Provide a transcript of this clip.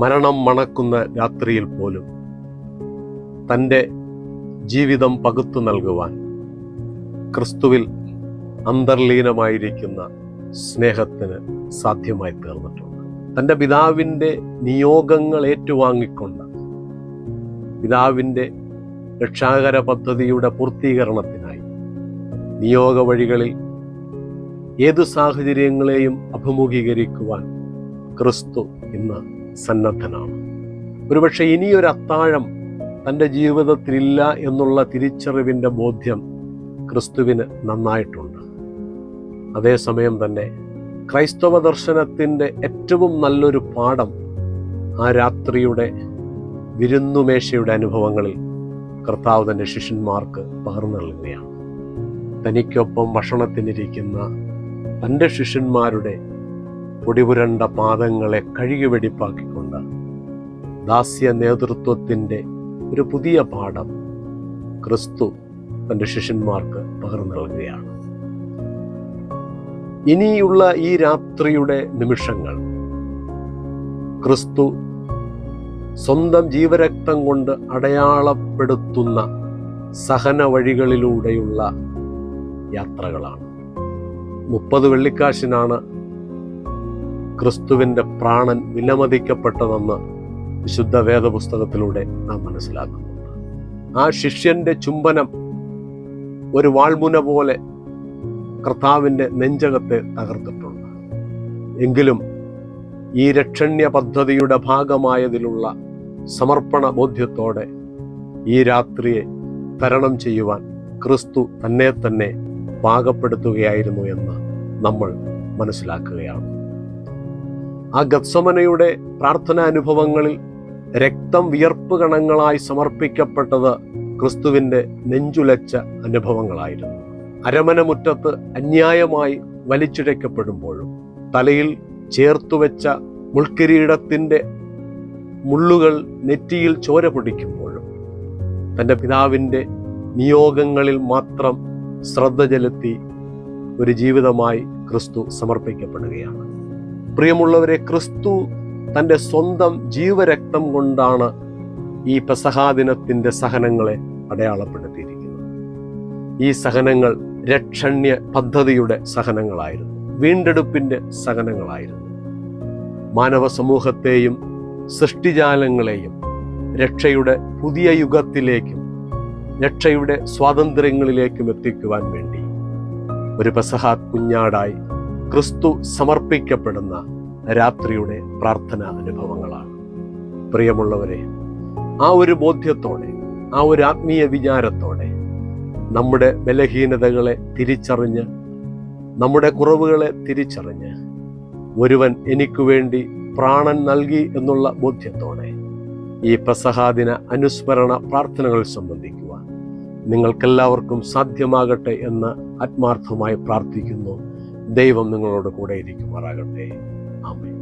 മരണം മണക്കുന്ന രാത്രിയിൽ പോലും തൻ്റെ ജീവിതം പകുത്തു നൽകുവാൻ ക്രിസ്തുവിൽ അന്തർലീനമായിരിക്കുന്ന സ്നേഹത്തിന് സാധ്യമായി തീർന്നിട്ടുണ്ട്. തൻ്റെ പിതാവിൻ്റെ നിയോഗങ്ങൾ ഏറ്റുവാങ്ങിക്കൊണ്ട് പിതാവിൻ്റെ രക്ഷാകര പദ്ധതിയുടെ പൂർത്തീകരണത്തിനായി നിയോഗ വഴികളിൽ ഏതു സാഹചര്യങ്ങളെയും അഭിമുഖീകരിക്കുവാൻ ക്രിസ്തു ഇന്ന് സന്നദ്ധനാണ്. ഒരുപക്ഷെ ഇനിയൊരു അത്താഴം തൻ്റെ ജീവിതത്തിലില്ല എന്നുള്ള തിരിച്ചറിവിൻ്റെ ബോധ്യം ക്രിസ്തുവിന് നന്നായിട്ടുണ്ട്. അതേസമയം തന്നെ ക്രൈസ്തവ ദർശനത്തിൻ്റെ ഏറ്റവും നല്ലൊരു പാഠം ആ രാത്രിയുടെ വിരുന്നുമേശയുടെ അനുഭവങ്ങളിൽ കർത്താവ് തൻ്റെ ശിഷ്യന്മാർക്ക് പകർന്നു നൽകുകയാണ്. തനിക്കൊപ്പം ഭക്ഷണത്തിനിരിക്കുന്ന തൻ്റെ ശിഷ്യന്മാരുടെ പൊടിപുരണ്ട പാദങ്ങളെ കഴുകി വെടിപ്പാക്കിക്കൊണ്ട് ദാസ്യ നേതൃത്വത്തിൻ്റെ ഒരു പുതിയ പാഠം ക്രിസ്തു തൻ്റെ ശിഷ്യന്മാർക്ക് പകർന്നു നൽകുകയാണ്. ഇനിയുള്ള ഈ രാത്രിയുടെ നിമിഷങ്ങൾ ക്രിസ്തു സ്വന്തം ജീവരക്തം കൊണ്ട് അടയാളപ്പെടുത്തുന്ന സഹന വഴികളിലൂടെയുള്ള യാത്രകളാണ്. 30 വെള്ളിക്കാശിനാണ് ക്രിസ്തുവിൻ്റെ പ്രാണൻ വിലമതിക്കപ്പെട്ടതെന്ന് വിശുദ്ധ വേദപുസ്തകത്തിലൂടെ നാം മനസ്സിലാക്കുന്നുണ്ട്. ആ ശിഷ്യന്റെ ചുംബനം ഒരു വാൾമുന പോലെ കർത്താവിൻ്റെ നെഞ്ചകത്തെ തകർത്തിട്ടുണ്ട്. എങ്കിലും ഈ രക്ഷണ്യ പദ്ധതിയുടെ ഭാഗമായതിലുള്ള സമർപ്പണ ബോധ്യത്തോടെ ഈ രാത്രിയെ തരണം ചെയ്യുവാൻ ക്രിസ്തു തന്നെ പാകപ്പെടുത്തുകയായിരുന്നു എന്ന് നമ്മൾ മനസ്സിലാക്കുകയാണ്. ആ ഗത്സമനയുടെ പ്രാർത്ഥനാനുഭവങ്ങളിൽ രക്തം വിയർപ്പ് കണങ്ങളായി സമർപ്പിക്കപ്പെട്ടത് ക്രിസ്തുവിൻ്റെ നെഞ്ചുലച്ച അനുഭവങ്ങളായിരുന്നു. അരമനമുറ്റത്ത് അന്യായമായി വലിച്ചിഴക്കപ്പെടുമ്പോഴും തലയിൽ ചേർത്തുവെച്ച മുൾക്കിരീടത്തിൻ്റെ മുള്ളുകൾ നെറ്റിയിൽ ചോര പൊടിക്കുമ്പോഴും തൻ്റെ പിതാവിൻ്റെ നിയോഗങ്ങളിൽ മാത്രം ശ്രദ്ധ ചെലുത്തി ഒരു ജീവിതമായി ക്രിസ്തു സമർപ്പിക്കപ്പെടുകയാണ്. പ്രിയമുള്ളവരെ, ക്രിസ്തു തൻ്റെ സ്വന്തം ജീവരക്തം കൊണ്ടാണ് ഈ പെസഹാ ദിനത്തിൻ്റെ സഹനങ്ങളെ അടയാളപ്പെടുത്തിയിരിക്കുന്നത്. ഈ സഹനങ്ങൾ രക്ഷണ്യ പദ്ധതിയുടെ സഹനങ്ങളായിരുന്നു, വീണ്ടെടുപ്പിൻ്റെ സഹനങ്ങളായിരുന്നു. മാനവ സമൂഹത്തെയും സൃഷ്ടിജാലങ്ങളെയും രക്ഷയുടെ പുതിയ യുഗത്തിലേക്കും രക്ഷയുടെ സ്വാതന്ത്ര്യങ്ങളിലേക്കും എത്തിക്കുവാൻ വേണ്ടി ഒരു പെസഹാ കുഞ്ഞാടായി ക്രിസ്തു സമർപ്പിക്കപ്പെടുന്ന രാത്രിയുടെ പ്രാർത്ഥനാ അനുഭവങ്ങളാണ്. പ്രിയമുള്ളവരെ, ആ ഒരു ബോധ്യത്തോടെ, ആ ഒരു ആത്മീയ വിചാരത്തോടെ നമ്മുടെ ബലഹീനതകളെ തിരിച്ചറിഞ്ഞ്, നമ്മുടെ കുറവുകളെ തിരിച്ചറിഞ്ഞ്, ഒരുവൻ എനിക്ക് വേണ്ടി പ്രാണൻ നൽകി എന്നുള്ള ബോധ്യത്തോടെ ഈ പെസഹാദിന അനുസ്മരണ പ്രാർത്ഥനകൾ സംബന്ധിക്കുവാൻ നിങ്ങൾക്കെല്ലാവർക്കും സാധ്യമാകട്ടെ എന്ന് ആത്മാർത്ഥമായി പ്രാർത്ഥിക്കുന്നു. ദൈവം നിങ്ങളോട് കൂടെ ഇരിക്കുമാറാകട്ടെ. ആമേൻ.